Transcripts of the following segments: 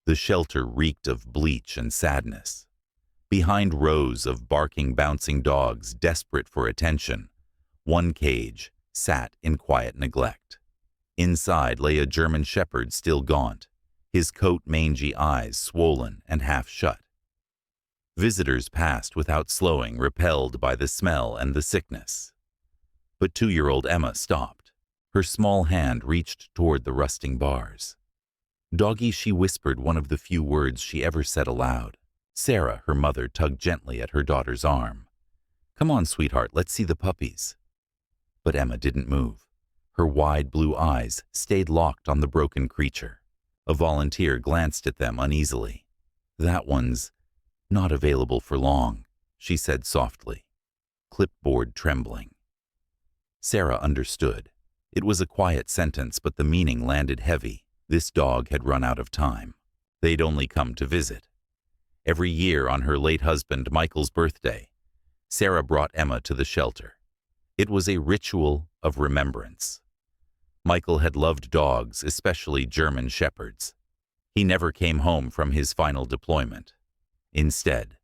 The shelter reeked of bleach and sadness. Behind rows of barking, bouncing dogs desperate for attention, one cage sat in quiet neglect. Inside lay a German shepherd still gaunt, his coat mangy eyes swollen and half shut. Visitors passed without slowing, repelled by the smell and the sickness. But 2-year-old Emma stopped. Her small hand reached toward the rusting bars. "Doggy," she whispered, one of the few words she ever said aloud. Sarah, her mother, tugged gently at her daughter's arm. "Come on, sweetheart, let's see the puppies." But Emma didn't move. Her wide blue eyes stayed locked on the broken creature. A volunteer glanced at them uneasily. "That one's not available for long," she said softly, clipboard trembling. Sarah understood. It was a quiet sentence, but the meaning landed heavy. This dog had run out of time. They'd only come to visit. Every year on her late husband Michael's birthday, Sarah brought Emma to the shelter. It was a ritual of remembrance. Michael had loved dogs, especially German shepherds. He never came home from his final deployment. Instead,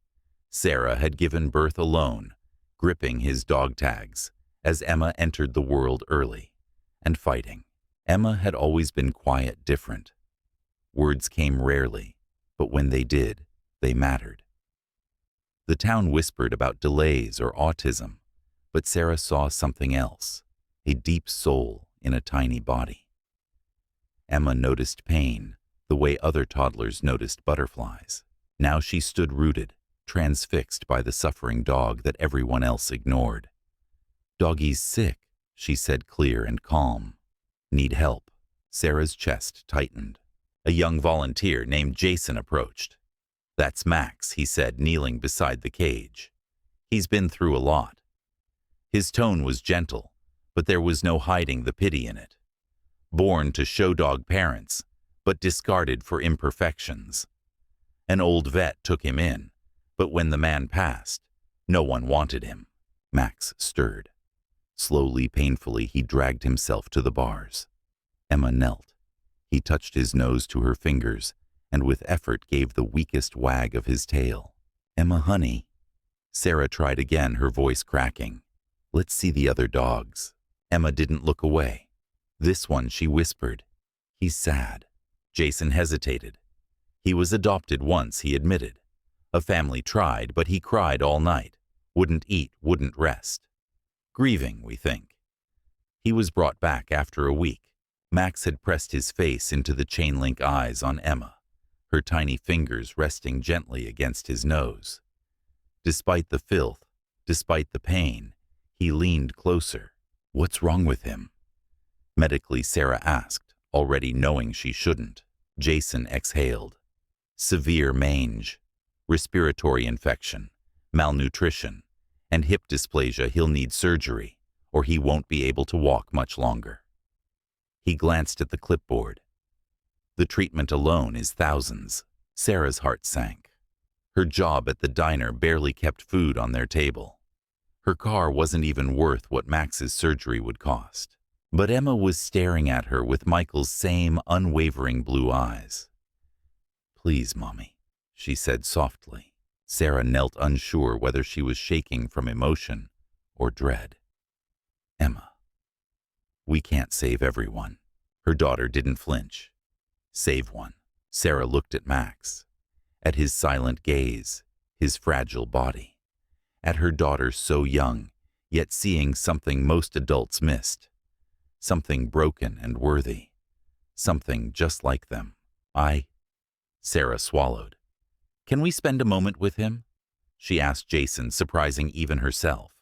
Sarah had given birth alone, gripping his dog tags, as Emma entered the world early, and fighting. Emma had always been quiet, different. Words came rarely, but when they did, they mattered. The town whispered about delays or autism, but Sarah saw something else, a deep soul in a tiny body. Emma noticed pain, the way other toddlers noticed butterflies. Now she stood rooted, transfixed by the suffering dog that everyone else ignored. "Doggie's sick," she said, clear and calm. "Need help?" Sarah's chest tightened. A young volunteer named Jason approached. "That's Max," he said, kneeling beside the cage. "He's been through a lot." His tone was gentle, but there was no hiding the pity in it. Born to show dog parents, but discarded for imperfections. An old vet took him in, but when the man passed, no one wanted him. Max stirred. Slowly, painfully, he dragged himself to the bars. Emma knelt. He touched his nose to her fingers, and with effort gave the weakest wag of his tail. "Emma, honey." Sarah tried again, her voice cracking. "Let's see the other dogs." Emma didn't look away. "This one," she whispered. "He's sad." Jason hesitated. He was adopted once, he admitted. A family tried, but he cried all night. Wouldn't eat, wouldn't rest. Grieving, we think. He was brought back after a week. Max had pressed his face into the chain-link eyes on Emma, her tiny fingers resting gently against his nose. Despite the filth, despite the pain, he leaned closer. "What's wrong with him?" Medically, Sarah asked, already knowing she shouldn't. Jason exhaled. "Severe mange, respiratory infection, malnutrition, and hip dysplasia. He'll need surgery, or he won't be able to walk much longer." He glanced at the clipboard. "The treatment alone is thousands." Sarah's heart sank. Her job at the diner barely kept food on their table. Her car wasn't even worth what Max's surgery would cost. But Emma was staring at her with Michael's same unwavering blue eyes. "Please, Mommy," she said softly. Sarah knelt, unsure whether she was shaking from emotion or dread. "Emma, we can't save everyone." Her daughter didn't flinch. "Save one." Sarah looked at Max, at his silent gaze, his fragile body, at her daughter so young, yet seeing something most adults missed, something broken and worthy, something just like them. Sarah swallowed. "Can we spend a moment with him?" she asked Jason, surprising even herself.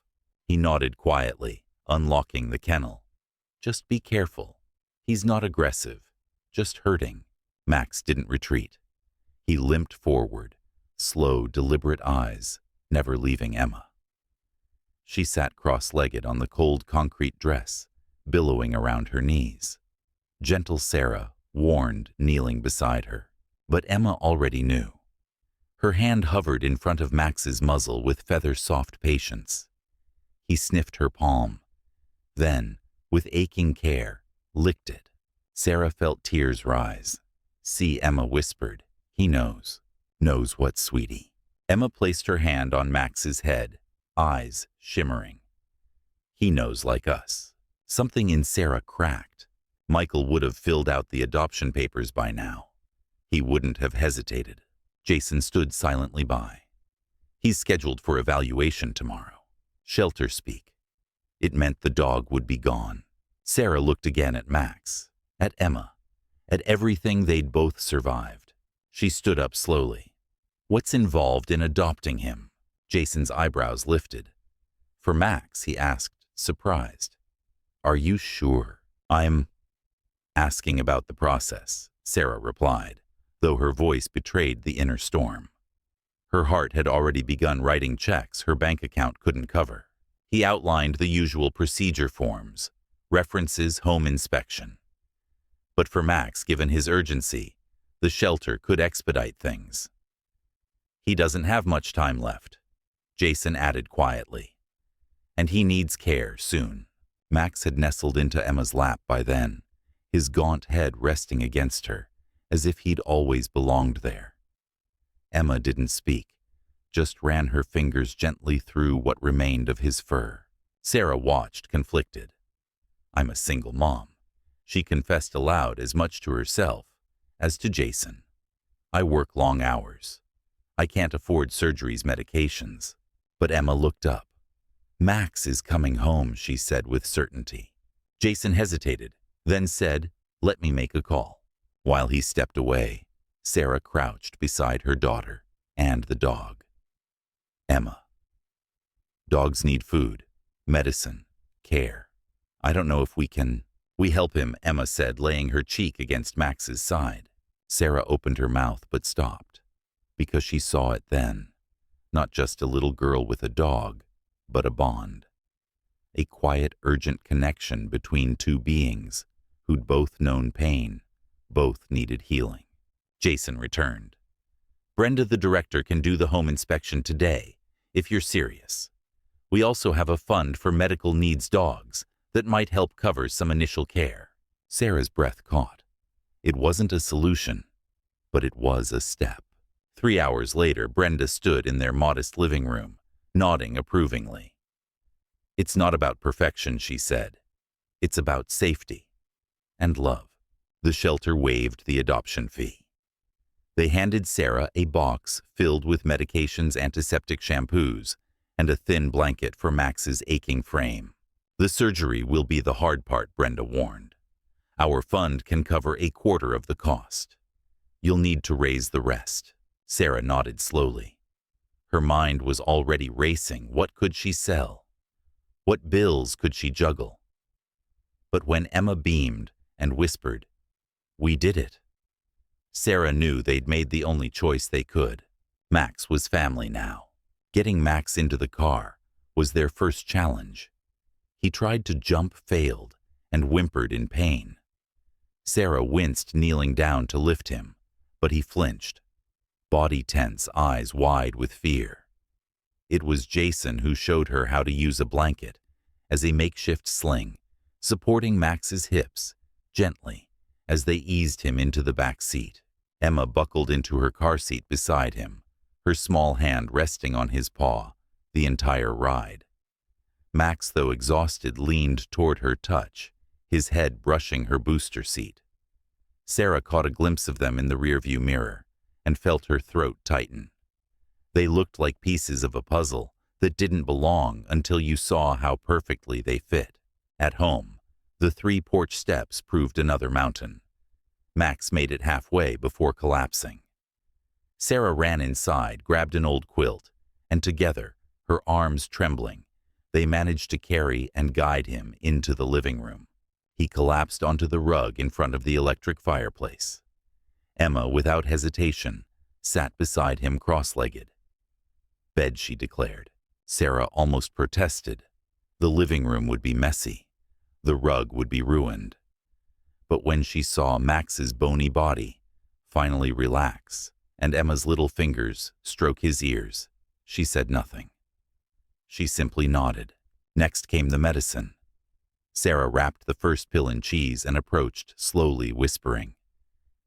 He nodded quietly, unlocking the kennel. "Just be careful. He's not aggressive, just hurting." Max didn't retreat. He limped forward, slow, deliberate eyes, never leaving Emma. She sat cross-legged on the cold concrete dress, billowing around her knees. Gentle Sarah warned, kneeling beside her. But Emma already knew. Her hand hovered in front of Max's muzzle with feather-soft patience. He sniffed her palm, then, with aching care, licked it. Sarah felt tears rise. "See," Emma whispered, He knows. Knows what, sweetie? Emma placed her hand on Max's head, eyes shimmering. He knows like us. Something in Sarah cracked. Michael would have filled out the adoption papers by now. He wouldn't have hesitated. Jason stood silently by. He's scheduled for evaluation tomorrow. Shelter speak. It meant the dog would be gone. Sarah looked again at Max, at Emma, at everything they'd both survived. She stood up slowly. What's involved in adopting him? Jason's eyebrows lifted. For Max, he asked, surprised. Are you sure? I'm asking about the process, Sarah replied, though her voice betrayed the inner storm. Her heart had already begun writing checks her bank account couldn't cover. He outlined the usual procedure forms, references, home inspection. But for Max, given his urgency, the shelter could expedite things. He doesn't have much time left, Jason added quietly. And he needs care soon. Max had nestled into Emma's lap by then, his gaunt head resting against her, as if he'd always belonged there. Emma didn't speak, just ran her fingers gently through what remained of his fur. Sarah watched, conflicted. I'm a single mom, she confessed aloud, as much to herself as to Jason. I work long hours. I can't afford surgeries, medications. But Emma looked up. Max is coming home, she said with certainty. Jason hesitated, then said, let me make a call. While he stepped away, Sarah crouched beside her daughter and the dog. Emma. Dogs need food, medicine, care. I don't know if we help him, Emma said, laying her cheek against Max's side. Sarah opened her mouth but stopped, because she saw it then. Not just a little girl with a dog, but a bond. A quiet, urgent connection between two beings who'd both known pain, both needed healing. Jason returned. Brenda, the director, can do the home inspection today, if you're serious. We also have a fund for medical needs dogs that might help cover some initial care. Sarah's breath caught. It wasn't a solution, but it was a step. 3 hours later, Brenda stood in their modest living room, nodding approvingly. It's not about perfection, she said. It's about safety and love. The shelter waived the adoption fee. They handed Sarah a box filled with medications, antiseptic shampoos, and a thin blanket for Max's aching frame. The surgery will be the hard part, Brenda warned. Our fund can cover a quarter of the cost. You'll need to raise the rest. Sarah nodded slowly. Her mind was already racing. What could she sell? What bills could she juggle? But when Emma beamed and whispered, "We did it," Sarah knew they'd made the only choice they could. Max was family now. Getting Max into the car was their first challenge. He tried to jump, failed, and whimpered in pain. Sarah winced, kneeling down to lift him, but he flinched, body tense, eyes wide with fear. It was Jason who showed her how to use a blanket as a makeshift sling, supporting Max's hips gently as they eased him into the back seat. Emma buckled into her car seat beside him, her small hand resting on his paw the entire ride. Max, though exhausted, leaned toward her touch, his head brushing her booster seat. Sarah caught a glimpse of them in the rearview mirror and felt her throat tighten. They looked like pieces of a puzzle that didn't belong until you saw how perfectly they fit. At home, the 3 porch steps proved another mountain. Max made it halfway before collapsing. Sarah ran inside, grabbed an old quilt, and together, her arms trembling, they managed to carry and guide him into the living room. He collapsed onto the rug in front of the electric fireplace. Emma, without hesitation, sat beside him cross-legged. Bed, she declared. Sarah almost protested. The living room would be messy. The rug would be ruined. But when she saw Max's bony body finally relax and Emma's little fingers stroke his ears, she said nothing. She simply nodded. Next came the medicine. Sarah wrapped the first pill in cheese and approached slowly, whispering,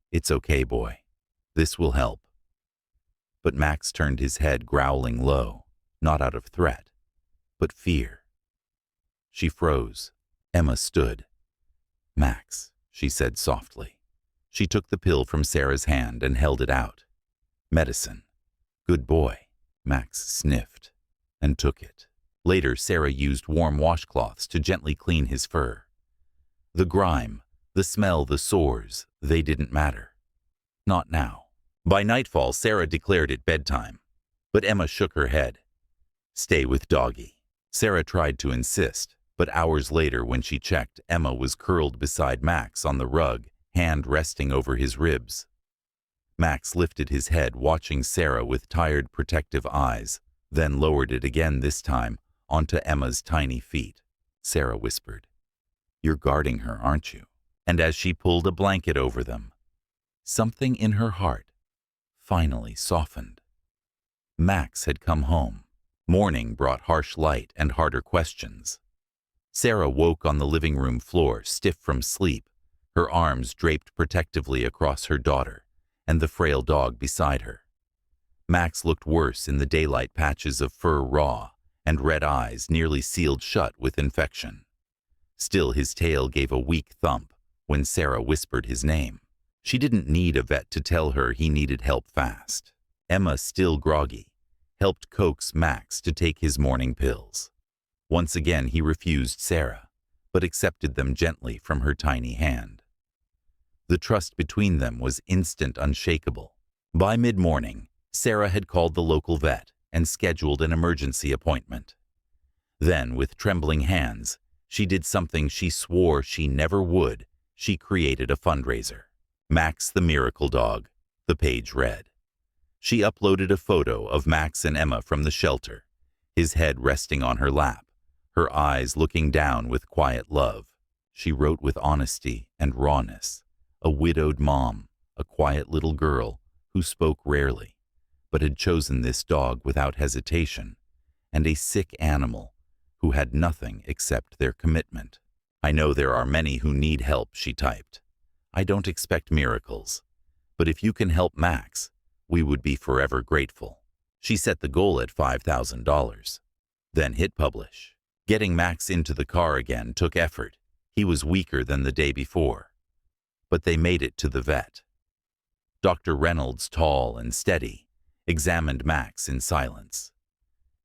"It's okay, boy. This will help. But Max turned his head, growling low, not out of threat, but fear. She froze. Emma stood. "Max," she said softly. She took the pill from Sarah's hand and held it out. "Medicine. Good boy." Max sniffed and took it. Later, Sarah used warm washcloths to gently clean his fur. The grime, the smell, the sores, they didn't matter. Not now. By nightfall, Sarah declared it bedtime, but Emma shook her head. "Stay with Doggy." Sarah tried to insist, but hours later when she checked, Emma was curled beside Max on the rug, hand resting over his ribs. Max lifted his head, watching Sarah with tired, protective eyes, then lowered it again, this time onto Emma's tiny feet. Sarah whispered, "You're guarding her, aren't you?" And as she pulled a blanket over them, something in her heart finally softened. Max had come home. Morning brought harsh light and harder questions. Sarah woke on the living room floor, stiff from sleep, her arms draped protectively across her daughter and the frail dog beside her. Max looked worse in the daylight, patches of fur raw and red eyes nearly sealed shut with infection. Still, his tail gave a weak thump when Sarah whispered his name. She didn't need a vet to tell her he needed help fast. Emma, still groggy, helped coax Max to take his morning pills. Once again he refused Sarah, but accepted them gently from her tiny hand. The trust between them was instant, unshakable. By mid-morning, Sarah had called the local vet and scheduled an emergency appointment. Then, with trembling hands, she did something she swore she never would. She created a fundraiser. Max the Miracle Dog, the page read. She uploaded a photo of Max and Emma from the shelter, his head resting on her lap, her eyes looking down with quiet love. She wrote with honesty and rawness, a widowed mom, a quiet little girl who spoke rarely, but had chosen this dog without hesitation, and a sick animal who had nothing except their commitment. "I know there are many who need help," she typed. "I don't expect miracles, but if you can help Max, we would be forever grateful." She set the goal at $5,000, then hit publish. Getting Max into the car again took effort. He was weaker than the day before. But they made it to the vet. Dr. Reynolds, tall and steady, examined Max in silence.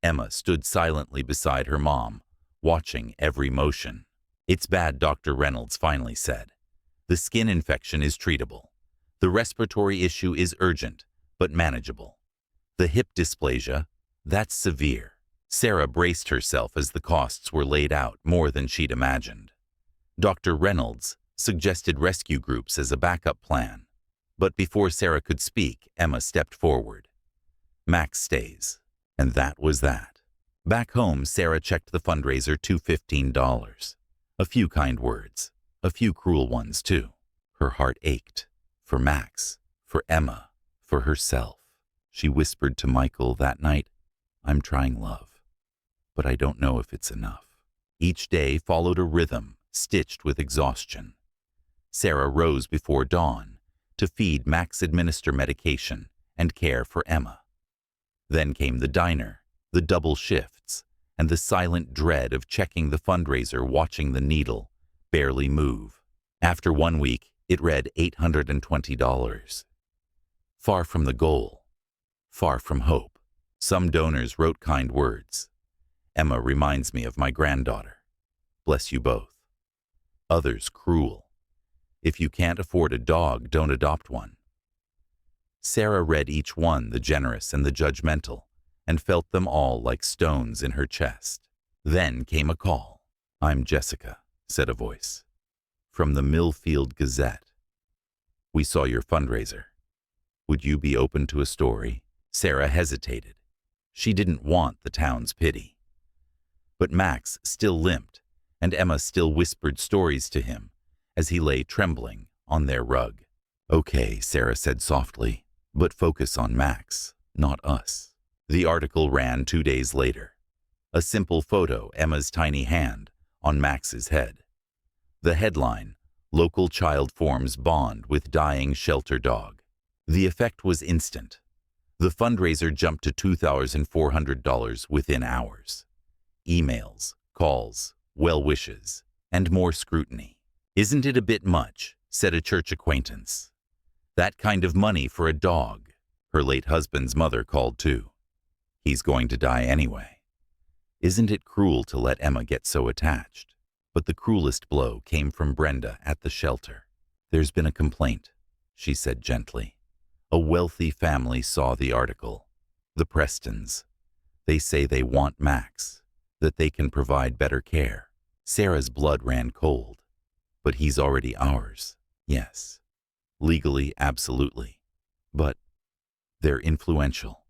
Emma stood silently beside her mom, watching every motion. "It's bad," Dr. Reynolds finally said. "The skin infection is treatable. The respiratory issue is urgent, but manageable. The hip dysplasia, that's severe." Sarah braced herself as the costs were laid out, more than she'd imagined. Dr. Reynolds suggested rescue groups as a backup plan, but before Sarah could speak, Emma stepped forward. "Max stays." And that was that. Back home, Sarah checked the fundraiser to $15. A few kind words, a few cruel ones too. Her heart ached. For Max, for Emma, for herself. She whispered to Michael that night, "I'm trying, love, but I don't know if it's enough." Each day followed a rhythm, stitched with exhaustion. Sarah rose before dawn to feed Max, administer medication, and care for Emma. Then came the diner, the double shifts, and the silent dread of checking the fundraiser, watching the needle barely move. After 1 week, it read $820. Far from the goal, far from hope. Some donors wrote kind words. "Emma reminds me of my granddaughter. Bless you both." Others cruel. "If you can't afford a dog, don't adopt one." Sarah read each one, the generous and the judgmental, and felt them all like stones in her chest. Then came a call. "I'm Jessica," said a voice. "From the Millfield Gazette. We saw your fundraiser. Would you be open to a story?" Sarah hesitated. She didn't want the town's pity. But Max still limped, and Emma still whispered stories to him as he lay trembling on their rug. "Okay," Sarah said softly, "but focus on Max, not us." The article ran 2 days later. A simple photo, Emma's tiny hand on Max's head. The headline, "Local Child Forms Bond with Dying Shelter Dog." The effect was instant. The fundraiser jumped to $2,400 within hours. Emails, calls, well wishes, and more scrutiny. "Isn't it a bit much?" said a church acquaintance. "That kind of money for a dog." Her late husband's mother called too. "He's going to die anyway." Isn't it cruel to let Emma get so attached? But the cruelest blow came from Brenda at the shelter. "There's been a complaint," she said gently. "A wealthy family saw the article. The Prestons. They say they want Max, that they can provide better care." Sarah's blood ran cold. "But he's already ours." "Yes. Legally, absolutely. But they're influential.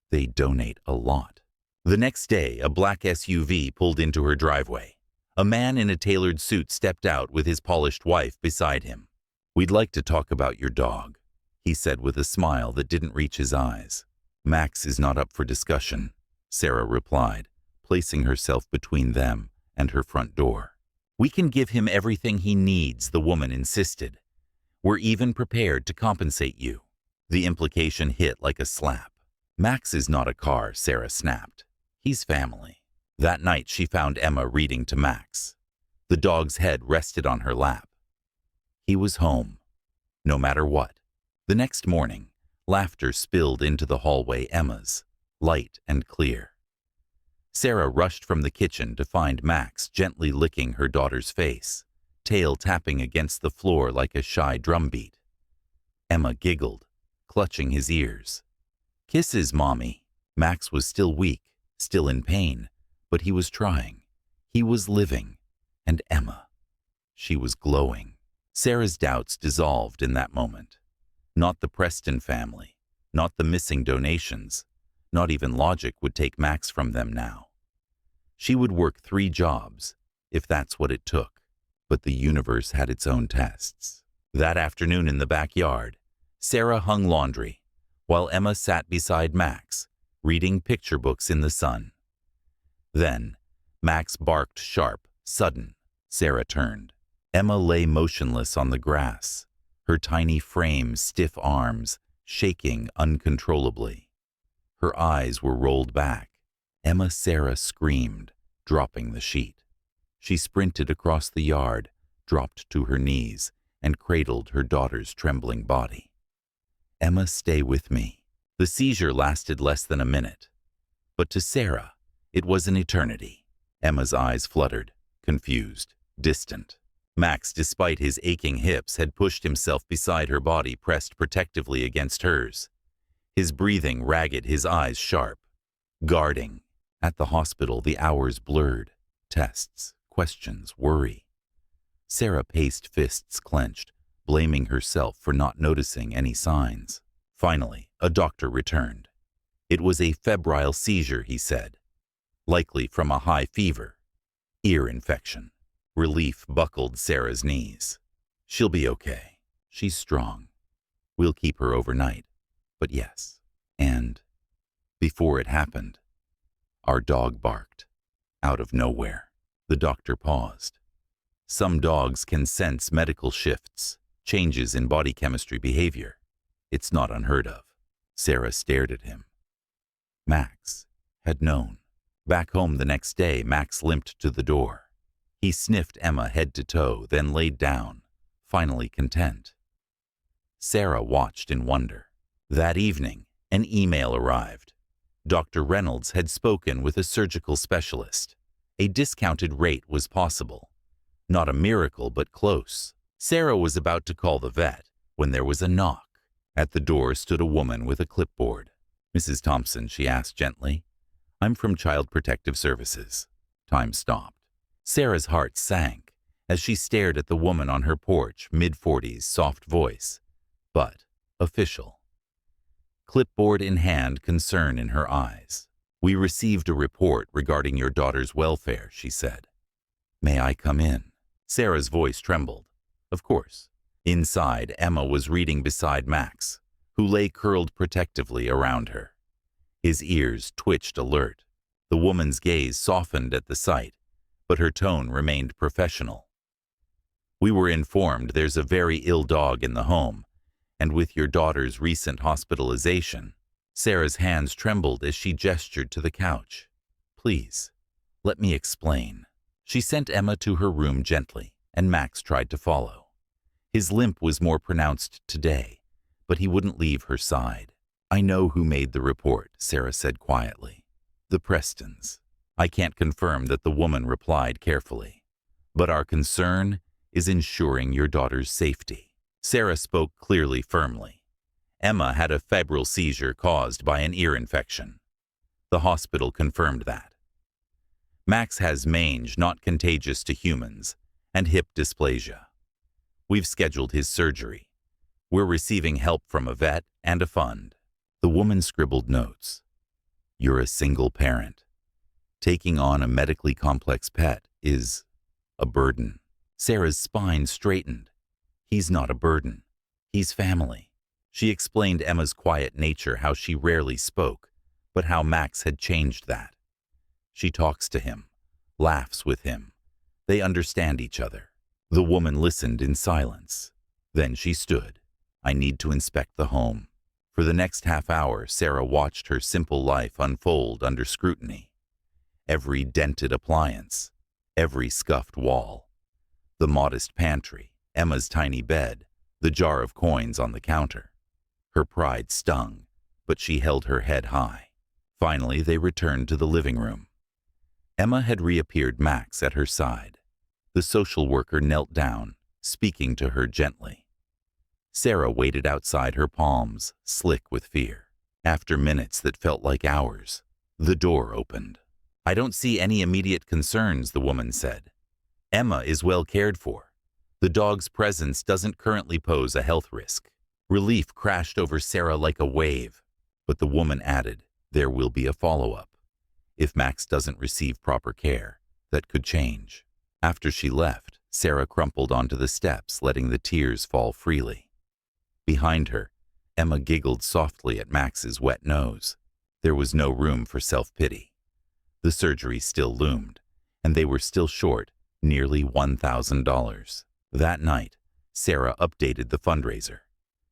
They donate a lot." The next day, a black SUV pulled into her driveway. A man in a tailored suit stepped out with his polished wife beside him. "We'd like to talk about your dog," he said with a smile that didn't reach his eyes. "Max is not up for discussion," Sarah replied, placing herself between them and her front door. "We can give him everything he needs," the woman insisted. "We're even prepared to compensate you." The implication hit like a slap. "Max is not a car," Sarah snapped. "He's family." That night she found Emma reading to Max. The dog's head rested on her lap. He was home, no matter what. The next morning, laughter spilled into the hallway, Emma's, light and clear. Sarah rushed from the kitchen to find Max gently licking her daughter's face, tail tapping against the floor like a shy drumbeat. Emma giggled, clutching his ears. "Kisses, Mommy." Max was still weak, still in pain, but he was trying. He was living. And Emma, she was glowing. Sarah's doubts dissolved in that moment. Not the Preston family, not the missing donations, not even logic would take Max from them now. She would work 3 jobs, if that's what it took. But the universe had its own tests. That afternoon in the backyard, Sarah hung laundry, while Emma sat beside Max, reading picture books in the sun. Then, Max barked sharp, sudden. Sarah turned. Emma lay motionless on the grass, her tiny frame, stiff arms, shaking uncontrollably. Her eyes were rolled back. Sarah screamed, dropping the sheet. She sprinted across the yard, dropped to her knees, and cradled her daughter's trembling body. "Emma, stay with me." The seizure lasted less than a minute. But to Sarah, it was an eternity. Emma's eyes fluttered, confused, distant. Max, despite his aching hips, had pushed himself beside her body, pressed protectively against hers. His breathing ragged, his eyes sharp. Guarding. At the hospital, the hours blurred. Tests, questions, worry. Sarah paced, fists clenched, blaming herself for not noticing any signs. Finally, a doctor returned. It was a febrile seizure, he said. Likely from a high fever. Ear infection. Relief buckled Sarah's knees. "She'll be okay. She's strong. We'll keep her overnight. But yes." And before it happened, our dog barked. Out of nowhere. The doctor paused. Some dogs can sense medical shifts, changes in body chemistry behavior. It's not unheard of. Sarah stared at him. Max had known. Back home the next day, Max limped to the door. He sniffed Emma head to toe, then laid down, finally content. Sarah watched in wonder. That evening, an email arrived. Dr. Reynolds had spoken with a surgical specialist. A discounted rate was possible. Not a miracle, but close. Sarah was about to call the vet when there was a knock. At the door stood a woman with a clipboard. "Mrs. Thompson," she asked gently. "I'm from Child Protective Services." Time stopped. Sarah's heart sank as she stared at the woman on her porch, mid-40s, soft voice, but official. Clipboard in hand, concern in her eyes. "We received a report regarding your daughter's welfare," she said. "May I come in?" Sarah's voice trembled. Of course. Inside, Emma was reading beside Max, who lay curled protectively around her. His ears twitched alert. The woman's gaze softened at the sight, but her tone remained professional. "We were informed there's a very ill dog in the home, And with your daughter's recent hospitalization, Sarah's hands trembled as she gestured to the couch. Please, let me explain. She sent Emma to her room gently, and Max tried to follow. His limp was more pronounced today, but he wouldn't leave her side. I know who made the report, Sarah said quietly. The Prestons. I can't confirm that, the woman replied carefully. But our concern is ensuring your daughter's safety. Sarah spoke clearly, firmly. Emma had a febrile seizure caused by an ear infection. The hospital confirmed that. Max has mange, not contagious to humans, and hip dysplasia. We've scheduled his surgery. We're receiving help from a vet and a fund. The woman scribbled notes. You're a single parent. Taking on a medically complex pet is a burden. Sarah's spine straightened. He's not a burden. He's family. She explained Emma's quiet nature, how she rarely spoke, but how Max had changed that. She talks to him, laughs with him. They understand each other. The woman listened in silence. Then she stood. I need to inspect the home. For the next half hour, Sarah watched her simple life unfold under scrutiny. Every dented appliance, every scuffed wall, the modest pantry, Emma's tiny bed, the jar of coins on the counter. Her pride stung, but she held her head high. Finally, they returned to the living room. Emma had reappeared, Max at her side. The social worker knelt down, speaking to her gently. Sarah waited outside, her palms slick with fear. After minutes that felt like hours, the door opened. I don't see any immediate concerns, the woman said. Emma is well cared for. The dog's presence doesn't currently pose a health risk. Relief crashed over Sarah like a wave, but the woman added, there will be a follow-up. If Max doesn't receive proper care, that could change. After she left, Sarah crumpled onto the steps, letting the tears fall freely. Behind her, Emma giggled softly at Max's wet nose. There was no room for self-pity. The surgery still loomed, and they were still short nearly $1,000. That night, Sarah updated the fundraiser.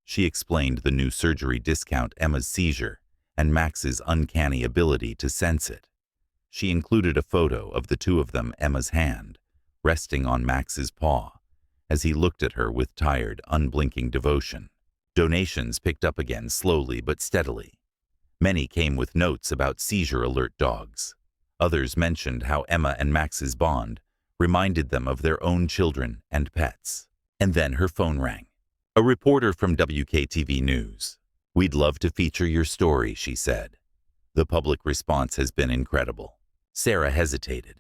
She explained the new surgery discount, Emma's seizure, and Max's uncanny ability to sense it. She included a photo of the two of them, Emma's hand resting on Max's paw, as he looked at her with tired, unblinking devotion. Donations picked up again, slowly but steadily. Many came with notes about seizure alert dogs. Others mentioned how Emma and Max's bond reminded them of their own children and pets. And then her phone rang. A reporter from WKTV News. We'd love to feature your story, she said. The public response has been incredible. Sarah hesitated.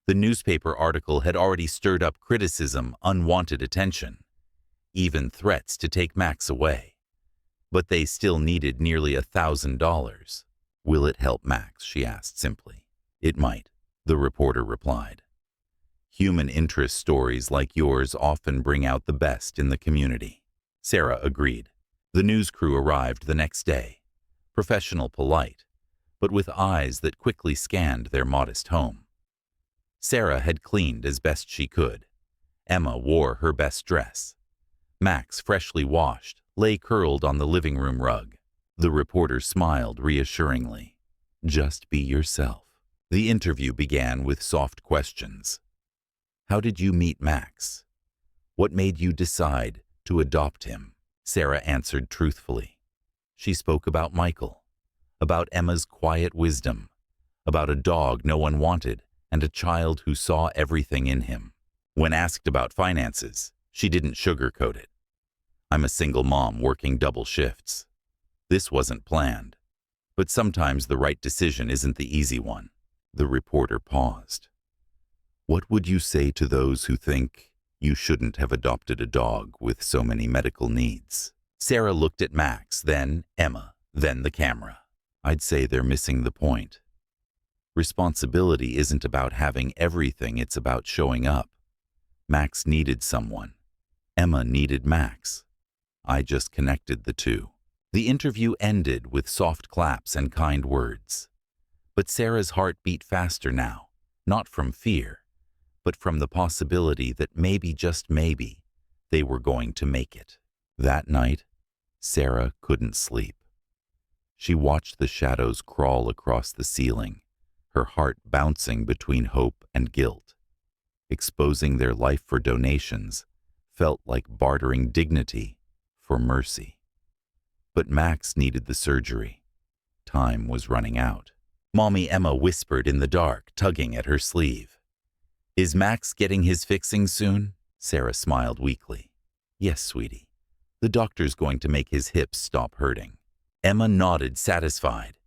The newspaper article had already stirred up criticism, unwanted attention, even threats to take Max away. But they still needed nearly $1,000. Will it help Max? She asked simply. It might, the reporter replied. Human interest stories like yours often bring out the best in the community. Sarah agreed. The news crew arrived the next day, professional, polite, but with eyes that quickly scanned their modest home. Sarah had cleaned as best she could. Emma wore her best dress. Max, freshly washed, lay curled on the living room rug. The reporter smiled reassuringly. Just be yourself. The interview began with soft questions. How did you meet Max? What made you decide to adopt him? Sarah answered truthfully. She spoke about Michael, about Emma's quiet wisdom, about a dog no one wanted and a child who saw everything in him. When asked about finances, she didn't sugarcoat it. I'm a single mom working double shifts. This wasn't planned, but sometimes the right decision isn't the easy one. The reporter paused. What would you say to those who think you shouldn't have adopted a dog with so many medical needs? Sarah looked at Max, then Emma, then the camera. I'd say they're missing the point. Responsibility isn't about having everything, it's about showing up. Max needed someone. Emma needed Max. I just connected the two. The interview ended with soft claps and kind words. But Sarah's heart beat faster now, not from fear, but from the possibility that maybe, just maybe, they were going to make it. That night, Sarah couldn't sleep. She watched the shadows crawl across the ceiling, her heart bouncing between hope and guilt. Exposing their life for donations felt like bartering dignity for mercy. But Max needed the surgery. Time was running out. Mommy Emma whispered in the dark, tugging at her sleeve. "Is Max getting his fixing soon?" Sarah smiled weakly. "Yes, sweetie. The doctor's going to make his hips stop hurting." Emma nodded, satisfied.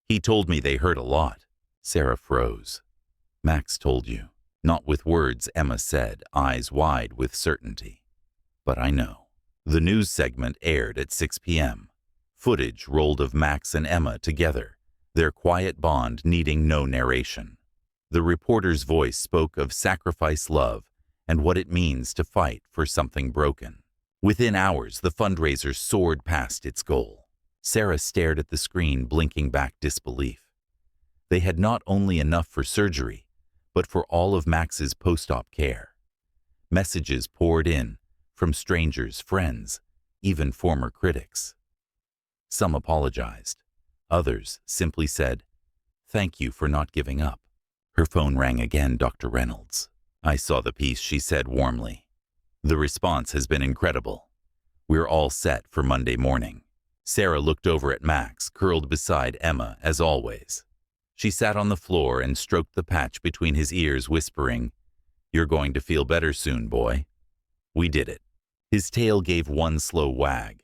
"He told me they hurt a lot." Sarah froze. "Max told you." "Not with words," Emma said, eyes wide with certainty. "But I know." The news segment aired at 6 p.m. Footage rolled of Max and Emma together, their quiet bond needing no narration. The reporter's voice spoke of sacrifice love and what it means to fight for something broken. Within hours, the fundraiser soared past its goal. Sarah stared at the screen, blinking back disbelief. They had not only enough for surgery, but for all of Max's post-op care. Messages poured in from strangers, friends, even former critics. Some apologized. Others simply said, "Thank you for not giving up." Her phone rang again. Dr. Reynolds. "I saw the piece," she said warmly. "The response has been incredible. We're all set for Monday morning." Sarah looked over at Max, curled beside Emma as always. She sat on the floor and stroked the patch between his ears, whispering, "You're going to feel better soon, boy. We did it." His tail gave one slow wag.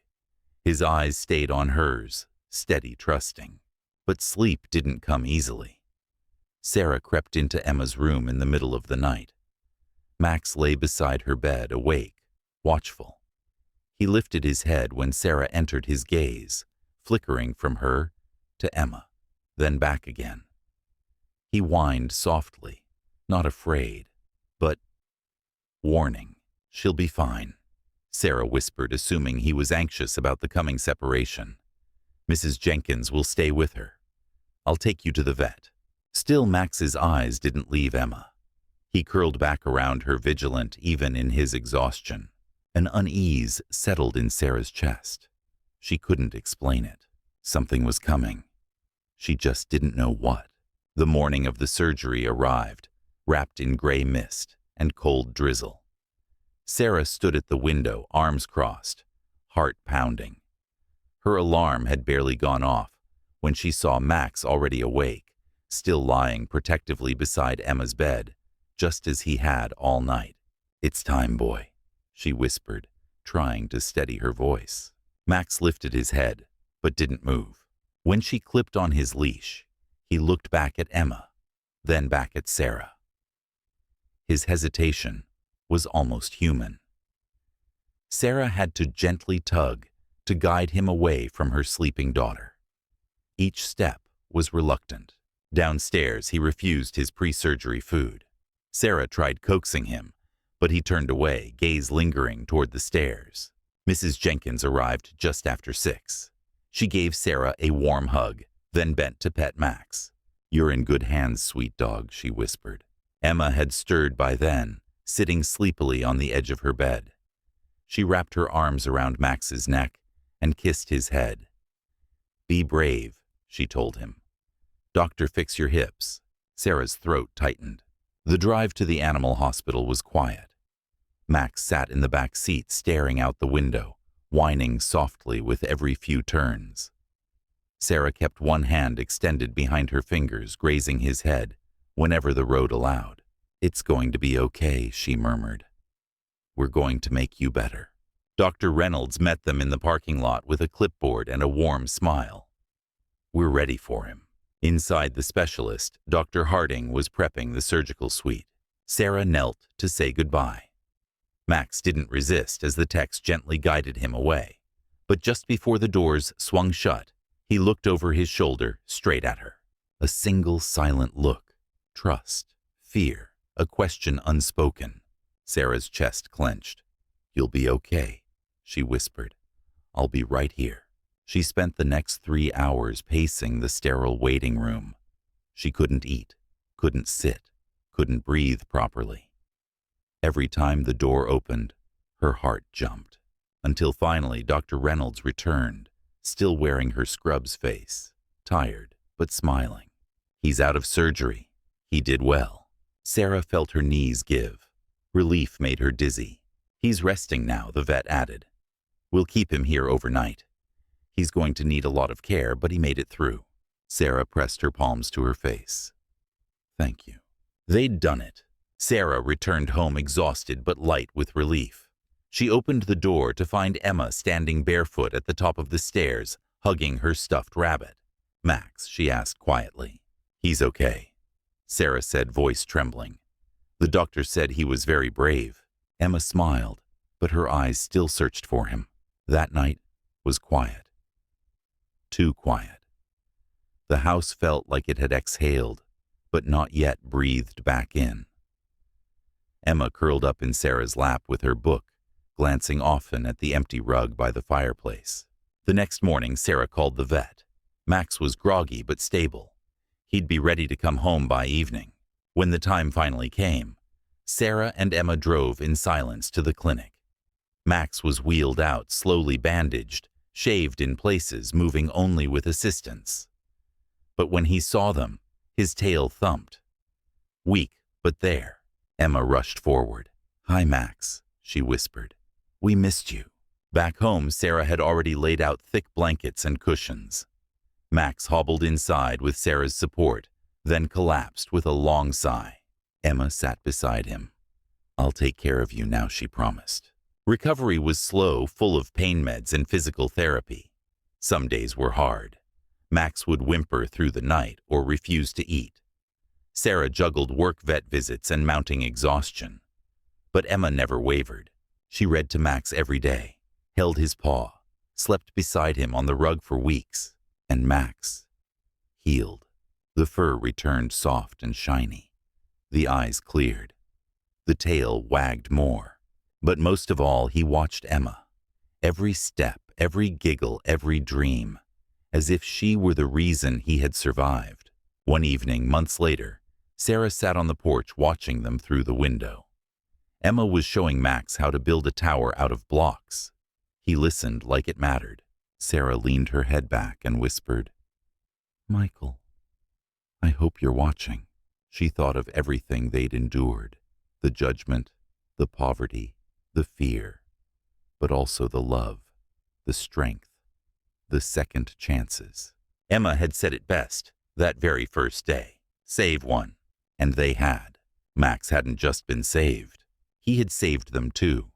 His eyes stayed on hers, steady, trusting. But sleep didn't come easily. Sarah crept into Emma's room in the middle of the night. Max lay beside her bed, awake, watchful. He lifted his head when Sarah entered, his gaze flickering from her to Emma, then back again. He whined softly, not afraid, but warning. "She'll be fine," Sarah whispered, assuming he was anxious about the coming separation. "Mrs. Jenkins will stay with her. I'll take you to the vet." Still, Max's eyes didn't leave Emma. He curled back around her, vigilant even in his exhaustion. An unease settled in Sarah's chest. She couldn't explain it. Something was coming. She just didn't know what. The morning of the surgery arrived, wrapped in gray mist and cold drizzle. Sarah stood at the window, arms crossed, heart pounding. Her alarm had barely gone off when she saw Max already awake, still lying protectively beside Emma's bed, just as he had all night. "It's time, boy," she whispered, trying to steady her voice. Max lifted his head, but didn't move. When she clipped on his leash, he looked back at Emma, then back at Sarah. His hesitation was almost human. Sarah had to gently tug to guide him away from her sleeping daughter. Each step was reluctant. Downstairs, he refused his pre-surgery food. Sarah tried coaxing him, but he turned away, gaze lingering toward the stairs. Mrs. Jenkins arrived just after 6. She gave Sarah a warm hug, then bent to pet Max. "You're in good hands, sweet dog," she whispered. Emma had stirred by then, sitting sleepily on the edge of her bed. She wrapped her arms around Max's neck and kissed his head. "Be brave," she told him. "Doctor, fix your hips." Sarah's throat tightened. The drive to the animal hospital was quiet. Max sat in the back seat, staring out the window, whining softly with every few turns. Sarah kept one hand extended behind her fingers, grazing his head whenever the road allowed. "It's going to be okay," she murmured. "We're going to make you better." Dr. Reynolds met them in the parking lot with a clipboard and a warm smile. "We're ready for him." Inside the specialist, Dr. Harding was prepping the surgical suite. Sarah knelt to say goodbye. Max didn't resist as the text gently guided him away. But just before the doors swung shut, he looked over his shoulder straight at her. A single silent look. Trust, fear, a question unspoken. Sarah's chest clenched. "You'll be okay," she whispered. "I'll be right here." She spent the next 3 hours pacing the sterile waiting room. She couldn't eat, couldn't sit, couldn't breathe properly. Every time the door opened, her heart jumped. until finally Dr. Reynolds returned, still wearing her scrub's face, tired but smiling. He's out of surgery. He did well. Sarah felt her knees give. Relief made her dizzy. He's resting now, the vet added. We'll keep him here overnight. He's going to need a lot of care, but he made it through. Sarah pressed her palms to her face. Thank you. They'd done it. Sarah returned home exhausted but light with relief. She opened the door to find Emma standing barefoot at the top of the stairs, hugging her stuffed rabbit. Max, she asked quietly. He's okay, Sarah said, voice trembling. The doctor said he was very brave. Emma smiled, but her eyes still searched for him. That night was quiet. Too quiet. The house felt like it had exhaled, but not yet breathed back in. Emma curled up in Sarah's lap with her book, glancing often at the empty rug by the fireplace. The next morning, Sarah called the vet. Max was groggy but stable. He'd be ready to come home by evening. When the time finally came, Sarah and Emma drove in silence to the clinic. Max was wheeled out, slowly bandaged, shaved in places, moving only with assistance. But when he saw them, his tail thumped. Weak, but there. Emma rushed forward. Hi, Max, she whispered. We missed you. Back home, Sarah had already laid out thick blankets and cushions. Max hobbled inside with Sarah's support, then collapsed with a long sigh. Emma sat beside him. I'll take care of you now, she promised. Recovery was slow, full of pain meds and physical therapy. Some days were hard. Max would whimper through the night or refuse to eat. Sarah juggled work, vet visits, and mounting exhaustion. But Emma never wavered. She read to Max every day, held his paw, slept beside him on the rug for weeks. And Max healed. The fur returned soft and shiny. The eyes cleared. The tail wagged more. But most of all, he watched Emma. Every step, every giggle, every dream, as if she were the reason he had survived. One evening, months later, Sarah sat on the porch watching them through the window. Emma was showing Max how to build a tower out of blocks. He listened like it mattered. Sarah leaned her head back and whispered, Michael, I hope you're watching. She thought of everything they'd endured, the judgment, the poverty, the fear, but also the love, the strength, the second chances. Emma had said it best that very first day, save one, and they had. Max hadn't just been saved. He had saved them too.